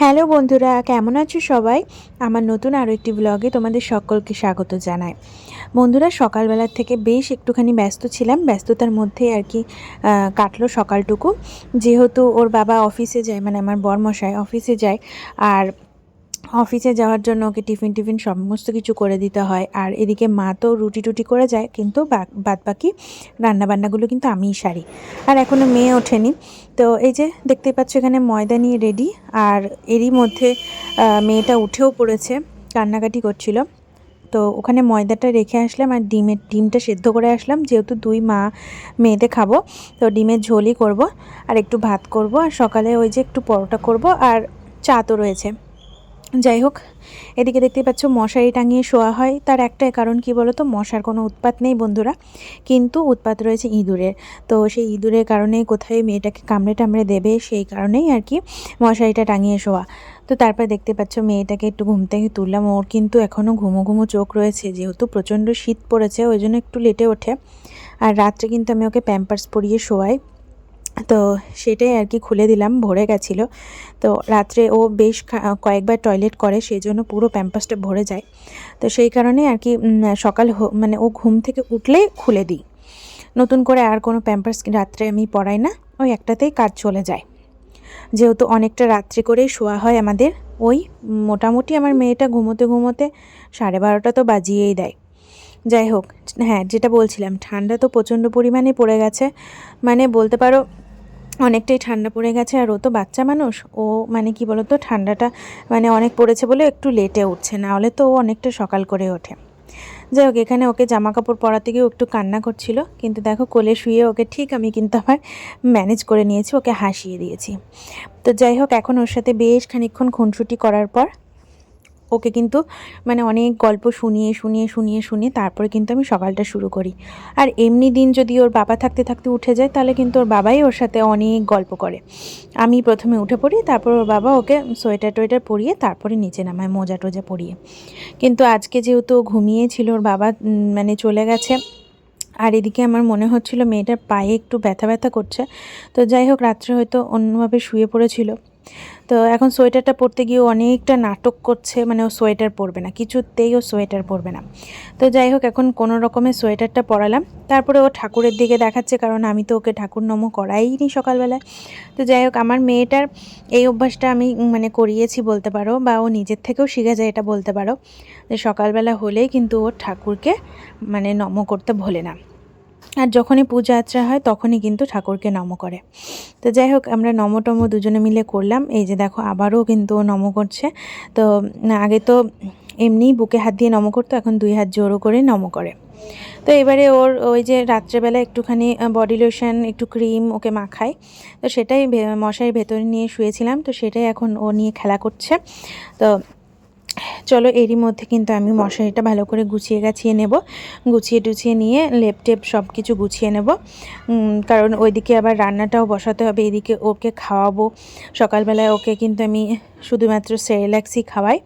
Hello বন্ধুরা, কেমন আছো সবাই? আমার নতুন আরও একটি ব্লগে তোমাদের সকলকে স্বাগত জানাই। বন্ধুরা, সকালবেলার থেকে বেশ একটুখানি ব্যস্ত ছিলাম, ব্যস্ততার মধ্যে আর কি কাটলো সকালটুকু। যেহেতু ওর বাবা অফিসে যায়, মানে আমার বরমশাই অফিসে যায়, আর অফিসে যাওয়ার জন্য ওকে টিফিন সমস্ত কিছু করে দিতে হয়। আর এদিকে মা তো রুটি টুটি করে যায়, কিন্তু বাদ বাকি রান্নাবান্নাগুলো কিন্তু আমিই সারি। আর এখনও মেয়ে ওঠেনি, তো এই যে দেখতেই পাচ্ছ এখানে ময়দা নিয়ে রেডি। আর এরই মধ্যে মেয়েটা উঠেও পড়েছে, কান্নাকাটি করছিল। তো ওখানে ময়দাটা রেখে আসলাম, আর ডিমটা সেদ্ধ করে আসলাম, যেহেতু দুই মা মেয়েতে খাবো। তো ডিমের ঝোলই করব, আর একটু ভাত করব, আর সকালে ওই যে একটু পরোটা করব, আর চা তো রয়েছে। যাই হোক, এদিকে দেখতেই পাচ্ছ মশারি টাঙিয়ে শোয়া হয়। তার একটাই কারণ, কি বলো তো, মশার কোনো উৎপাত নেই বন্ধুরা, কিন্তু উৎপাত রয়েছে ইঁদুরের। তো সেই ইঁদুরের কারণে কোথায় মেয়েটাকে কামড়ে টামড়ে দেবে, সেই কারণেই আর কি মশারিটা টাঙিয়ে শোয়া। তো তারপর দেখতে পাচ্ছ মেয়েটাকে একটু ঘুম থেকে তুললাম। ওর কিন্তু এখনও ঘুমো ঘুমো চোখ রয়েছে, যেহেতু প্রচণ্ড শীত পড়েছে, ওই জন্য একটু লেটে ওঠে। আর রাত্রে কিন্তু আমি ওকে প্যাম্পার্স পরিয়ে শোয়াই, তো সেটাই আর কি খুলে দিলাম, ভরে গেছিলো। তো রাত্রে ও বেশ কয়েকবার টয়লেট করে, সেই জন্য পুরো প্যাম্পাসটা ভরে যায়। তো সেই কারণে আর কি সকাল মানে ও ঘুম থেকে উঠলেই খুলে দিই। নতুন করে আর কোনো প্যাম্পাস রাত্রে আমি পরাই না, ওই একটাতেই কাজ চলে যায়। যেহেতু অনেকটা রাত্রি করেই শোয়া হয় আমাদের, ওই মোটামুটি আমার মেয়েটা ঘুমোতে ঘুমোতে 12:30 তো বাজিয়েই দেয়। যাই হোক, হ্যাঁ, যেটা বলছিলাম, ঠান্ডা তো প্রচণ্ড পরিমাণে পড়ে গেছে, মানে বলতে পারো অনেকটাই ঠান্ডা পড়ে গেছে। আর ও তো বাচ্চা মানুষ, ও মানে কি বলতো, ঠান্ডাটা মানে অনেক পড়েছে বলে একটু লেটে উঠছে, না হলে তো ও অনেকটা সকাল করে ওঠে। যাই হোক, এখানে ওকে জামা কাপড় পরাতে গিয়েও একটু কান্না করছিল, কিন্তু দেখো কোলে শুয়ে ওকে ঠিক আমি কিন্তু আবার ম্যানেজ করে নিয়েছি, ওকে হাসিয়ে দিয়েছি। তো যাই হোক, এখন ওর সাথে বেশ খানিকক্ষণ খুনসুটি করার পর ওকে কিন্তু মানে অনেক গল্প শুনিয়ে তারপরে কিন্তু আমি সকালটা শুরু করি। আর এমনি দিন যদি ওর বাবা থাকতে থাকতে উঠে যায়, তাহলে কিন্তু ওর বাবাই ওর সাথে অনেক গল্প করে। আমি প্রথমে উঠে পড়ি, তারপর ওর বাবা ওকে সোয়েটার টোয়েটার পরিয়ে তারপরে নিচে নামায়, মোজা টোজা পরিয়ে। কিন্তু আজকে যেহেতু ঘুমিয়েছিল, ওর বাবা মানে চলে গেছে, আর এদিকে আমার মনে হচ্ছিল মেয়েটার পায়ে একটু ব্যথা ব্যথা করছে। তো যাই হোক, রাত্রে হয়তো অন্যভাবে শুয়ে পড়েছিল। তো এখন সোয়েটারটা পরতে গিয়ে অনেকটা নাটক করছে, মানে ও সোয়েটার পরবে না, কিছুতেই ও সোয়েটার পরবে না। তো যাই হোক, এখন কোনো রকমে সোয়েটারটা পরালাম। তারপরে ও ঠাকুরের দিকে দেখাচ্ছে, কারণ আমি তো ওকে ঠাকুর নম করাইনি সকালবেলায়। তো যাই হোক, আমার মেয়েটার এই অভ্যাসটা আমি মানে করিয়েছি বলতে পারো, বা ও নিজের থেকেও শিখে যায় এটা বলতে পারো, যে সকালবেলা হলেই কিন্তু ও ঠাকুরকে মানে নম করতে ভোলে না। আর যখনই পূজা আর্চা হয় তখনই কিন্তু ঠাকুরকে নম করে। তো যাই হোক, আমরা নমটম দুজনে মিলে করলাম। এই যে দেখো, আবারও কিন্তু ও নম করছে। তো আগে তো এমনিই বুকে হাত দিয়ে নম করতো, এখন 2 হাত জোড়ো করে নম করে। তো এবারে ওর ওই যে রাত্রেবেলা একটুখানি বডি লোশন, একটু ক্রিম ওকে মাখাই, তো সেটাই মশারির ভেতরে নিয়ে শুয়েছিলাম, তো সেটাই এখন ও নিয়ে খেলা করছে। তো চলো, এরই মধ্যে কিন্তু আমি মশারিটা ভালো করে গুছিয়ে গাছিয়ে নেব, গুছিয়ে টুছিয়ে নিয়ে লেপ টেপ সব কিছু গুছিয়ে নেব, কারণ ওইদিকে আবার রান্নাটাও বসাতে হবে, এদিকে ওকে খাওয়াবো। সকালবেলায় ওকে কিন্তু আমি শুধুমাত্র সেরেল্যাক্সই খাওয়াই।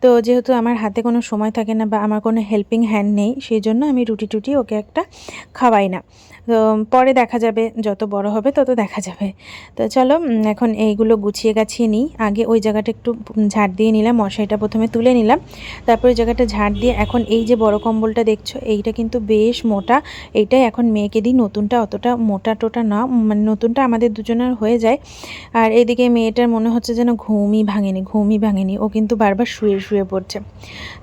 তো যেহেতু আমার হাতে কোনো সময় থাকে না, বা আমার কোনো হেল্পিং হ্যান্ড নেই, সেই জন্য আমি রুটি টুটি ওকে একটা খাওয়াই না। তো পরে দেখা যাবে, যত বড় হবে তত দেখা যাবে। তো চলো, এখন এইগুলো গুছিয়ে গাছিয়ে নিই। আগে ওই জায়গাটা একটু ঝাড় দিয়ে নিলাম, মশারিটা প্রথমে তুলে নিলাম, তারপর ওই জায়গাটা ঝাড় দিয়ে এখন এই যে বড় কম্বলটা দেখছো, এইটা কিন্তু বেশ মোটা, এইটাই এখন মেয়েকে দিই। নতুনটা অতটা মোটা টোটা না, মানে নতুনটা আমাদের দুজনের হয়ে যায়। আর এদিকে মেয়েটার মনে হচ্ছে যেন ঘুমই ভাঙেনি, ও কিন্তু বারবার শুয়ে শুয়ে পড়ছে।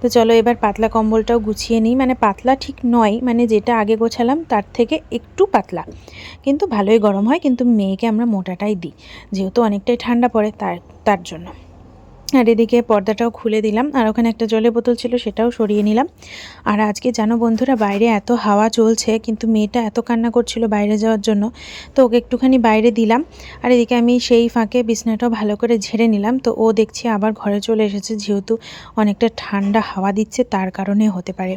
তো চলো, এবার পাতলা কম্বলটাও গুছিয়ে নিই, মানে পাতলা ঠিক নয়, মানে যেটা আগে গোছালাম তার থেকে একটু পাতলা, কিন্তু ভালোই গরম হয়। কিন্তু মেয়েকে আমরা মোটাটাই দিই, যেহেতু অনেকটাই ঠান্ডা পড়ে, তার জন্য। আর এদিকে পর্দাটাও খুলে দিলাম, আর ওখানে একটা জলের বোতল ছিল, সেটাও সরিয়ে নিলাম। আর আজকে জানো বন্ধুরা, বাইরে এত হাওয়া চলছে, কিন্তু মেয়েটা এত কান্না করছিল বাইরে যাওয়ার জন্য, তো ওকে একটুখানি বাইরে দিলাম। আর এদিকে আমি সেই ফাঁকে বিছনাটাও ভালো করে ঝেড়ে নিলাম। তো ও দেখছি আবার ঘরে চলে এসেছে, যেহেতু অনেকটা ঠান্ডা হাওয়া দিচ্ছে, তার কারণে হতে পারে।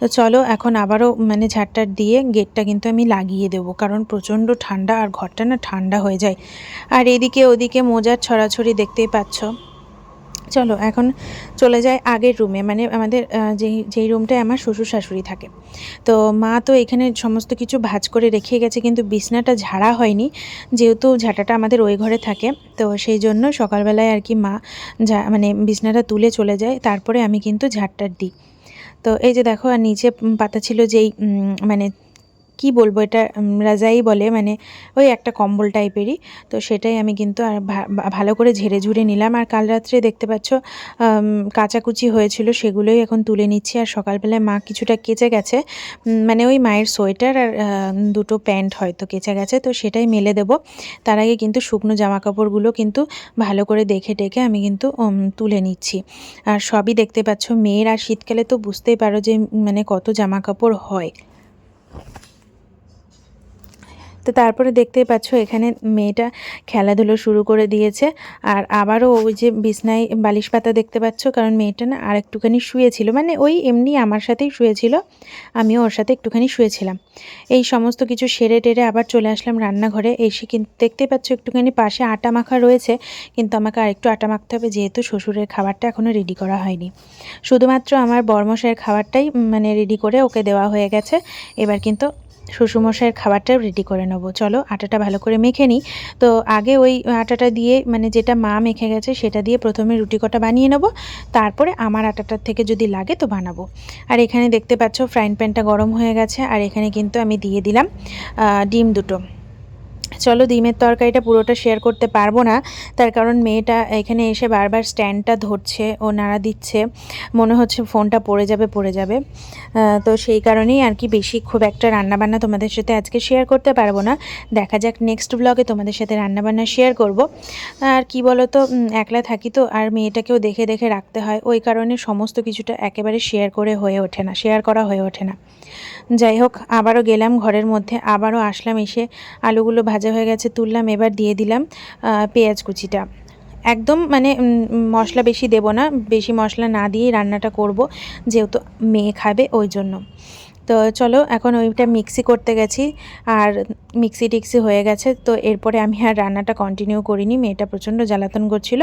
তো চলো, এখন আবারও মানে ঝাড়টার দিয়ে গেটটা কিন্তু আমি লাগিয়ে দেবো, কারণ প্রচণ্ড ঠান্ডা, আর ঘরটা না ঠান্ডা হয়ে যায়। আর এদিকে ওদিকে মোজার ছড়াছড়ি দেখতেই পাচ্ছ। চলো এখন চলে যায় আগের রুমে, মানে আমাদের যেই রুমটায় আমার শ্বশুর শাশুড়ি থাকে। তো মা তো এখানে সমস্ত কিছু ভাঁজ করে রেখে গেছে, কিন্তু বিছনাটা ঝাড়া হয়নি, যেহেতু ঝাঁটাটা আমাদের ওই ঘরে থাকে। তো সেই জন্য সকালবেলায় আর কি মা মানে বিছনাটা তুলে চলে যায়, তারপরে আমি কিন্তু ঝাড়টা দিই। তো এই যে দেখো, আর নিচে পাতা ছিল যেই মানে কি বলবো, এটা রাজাই বলে, মানে ওই একটা কম্বল টাইপেরই। তো সেটাই আমি কিন্তু আর ভালো করে ঝেড়ে ঝুড়ে নিলাম। আর কাল রাত্রে দেখতে পাচ্ছ কাচাকুচি হয়েছিল, সেগুলোই এখন তুলে নিচ্ছি। আর সকালবেলায় মা কিছুটা কেচে গেছে, মানে ওই মায়ের সোয়েটার আর দুটো প্যান্ট হয়তো কেচে গেছে, তো সেটাই মেলে দেব। তার আগে কিন্তু শুকনো জামা কাপড়গুলো কিন্তু ভালো করে দেখে টেকে আমি কিন্তু তুলে নিচ্ছি। আর সবই দেখতে পাচ্ছ মেয়ের, আর শীতকালে তো বুঝতেই পারো যে মানে কত জামা কাপড় হয়। তো তারপরে দেখতেই পাচ্ছ এখানে মেয়েটা খেলাধুলো শুরু করে দিয়েছে। আর আবারও ওই যে বিছনায় বালিশ পাতা দেখতে পাচ্ছ, কারণ মেয়েটা না আর একটুখানি শুয়েছিল, মানে ওই এমনি আমার সাথেই শুয়েছিল, আমিও ওর সাথে একটুখানি শুয়েছিলাম। এই সমস্ত কিছু সেরে টেরে আবার চলে আসলাম রান্নাঘরে। এসে কিন্তু দেখতেই পাচ্ছ একটুখানি পাশে আটা মাখা রয়েছে, কিন্তু আমাকে আরেকটু আটা মাখতে হবে, যেহেতু শ্বশুরের খাবারটা এখনও রেডি করা হয়নি। শুধুমাত্র আমার বরমশাইয়ের খাবারটাই মানে রেডি করে ওকে দেওয়া হয়ে গেছে। এবার কিন্তু শ্বশুরমশাইয়ের খাবারটাও রেডি করে নেবো। চলো আটাটা ভালো করে মেখে নিই। তো আগে ওই আটাটা দিয়ে, মানে যেটা মা মেখে গেছে সেটা দিয়ে প্রথমে রুটি কটা বানিয়ে নেবো, তারপরে আমার আটাটার থেকে যদি লাগে তো বানাবো। আর এখানে দেখতে পাচ্ছ ফ্রাইং প্যানটা গরম হয়ে গেছে, আর এখানে কিন্তু আমি দিয়ে দিলাম ডিম দুটো। চলো ডিমের তরকারিটা পুরোটা শেয়ার করতে পারবো না, তার কারণ মেয়েটা এখানে এসে বারবার স্ট্যান্ডটা ধরছে, ও নাড়া দিচ্ছে, মনে হচ্ছে ফোনটা পড়ে যাবে। তো সেই কারণেই আর কি বেশি খুব একটা রান্নাবান্না তোমাদের সাথে আজকে শেয়ার করতে পারবো না। দেখা যাক নেক্সট ব্লগে তোমাদের সাথে রান্নাবান্না শেয়ার করব। আর কি বলো তো, একলা থাকি তো, আর মেয়েটাকেও দেখে দেখে রাখতে হয়, ওই কারণে সমস্ত কিছুটা একেবারে শেয়ার করা হয়ে ওঠে না। যাই হোক, আবারও গেলাম ঘরের মধ্যে, আবারও আসলাম, এসে আলুগুলো ভাজা হয়ে গেছে তুললাম, এবার দিয়ে দিলাম পেঁয়াজ কুচিটা। একদম মানে মশলা বেশি দেব না, বেশি মশলা না দিয়েই রান্নাটা করব, যেহেতু মেয়ে খাবে ওই জন্য। তো চলো এখন ওইটা মিক্সি করতে গেছি, আর মিক্সি টিক্সি হয়ে গেছে। তো এরপরে আমি আর রান্নাটা কন্টিনিউ করিনি, মেয়েটা প্রচণ্ড জ্বালাতন করছিল।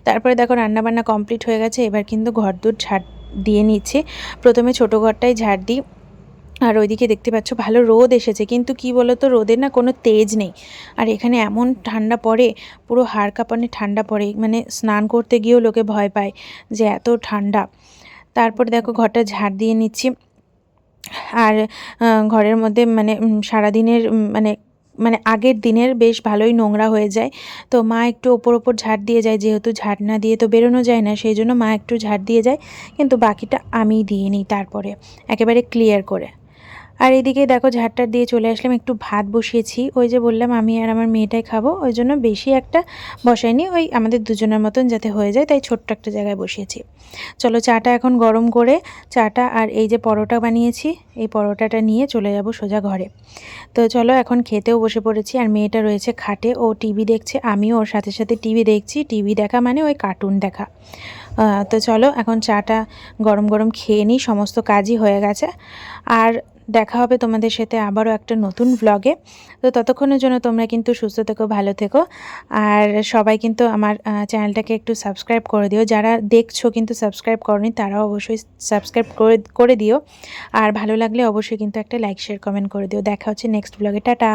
তারপরে দেখো রান্নাবান্না কমপ্লিট হয়ে গেছে, এবার কিন্তু ঘর দূর ঝাড় দিয়ে নিচ্ছি। প্রথমে ছোটো ঘরটাই ঝাড় দিই। আর ওইদিকে দেখতে পাচ্ছ ভালো রোদ এসেছে, কিন্তু কি বলো তো, রোদের না কোনো তেজ নেই। আর এখানে এমন ঠান্ডা পড়ে, পুরো হাড় কাঁপানো ঠান্ডা পড়ে, মানে স্নান করতে গিয়েও লোকে ভয় পায় যে এত ঠান্ডা। তারপরে দেখো ঘরটা ঝাড় দিয়ে নিচ্ছি। আর ঘরের মধ্যে মানে সারাদিনের মানে মানে আগের দিনের বেশ ভালোই নোংরা হয়ে যায়। তো মা একটু ওপর ঝাড় দিয়ে যায়, যেহেতু ঝাড় না দিয়ে তো বেরোনো যায় না, সেই জন্য মা একটু ঝাড় দিয়ে যায়, কিন্তু বাকিটা আমিই দিয়ে নিই তারপরে একেবারে ক্লিয়ার করে। আর এদিকে দেখো ঝাড়টার দিয়ে চলে আসলাম, একটু ভাত বসিয়েছি, ওই যে বললাম আমি আর আমার মেয়েটাই খাবো, ওই জন্য বেশি একটা বসাইনি, ওই আমাদের দুজনের মতন যাতে হয়ে যায়, তাই ছোট্ট একটা জায়গায় বসিয়েছি। চলো চাটা এখন গরম করে, চাটা আর এই যে পরোটা বানিয়েছি, এই পরোটাটা নিয়ে চলে যাব সোজা ঘরে। তো চলো এখন খেতেও বসে পড়েছি, আর মেয়েটা রয়েছে খাটে, ও টিভি দেখছে, আমিও ওর সাথে সাথে টিভি দেখছি। টিভি দেখা মানে ওই কার্টুন দেখা। তো চলো এখন চাটা গরম গরম খেয়ে নিই, সমস্ত কাজই হয়ে গেছে। আর দেখা হবে তোমাদের সাথে আবারও একটা নতুন ব্লগে। তো ততক্ষণের জন্য তোমরা কিন্তু সুস্থ থেকো, ভালো থেকো। আর সবাই কিন্তু আমার চ্যানেলটাকে একটু সাবস্ক্রাইব করে দিও, যারা দেখছো কিন্তু সাবস্ক্রাইব করনি তারাও অবশ্যই সাবস্ক্রাইব করে দিও। আর ভালো লাগলে অবশ্যই কিন্তু একটা লাইক শেয়ার কমেন্ট করে দিও। দেখা হচ্ছে নেক্সট ব্লগে, টাটা।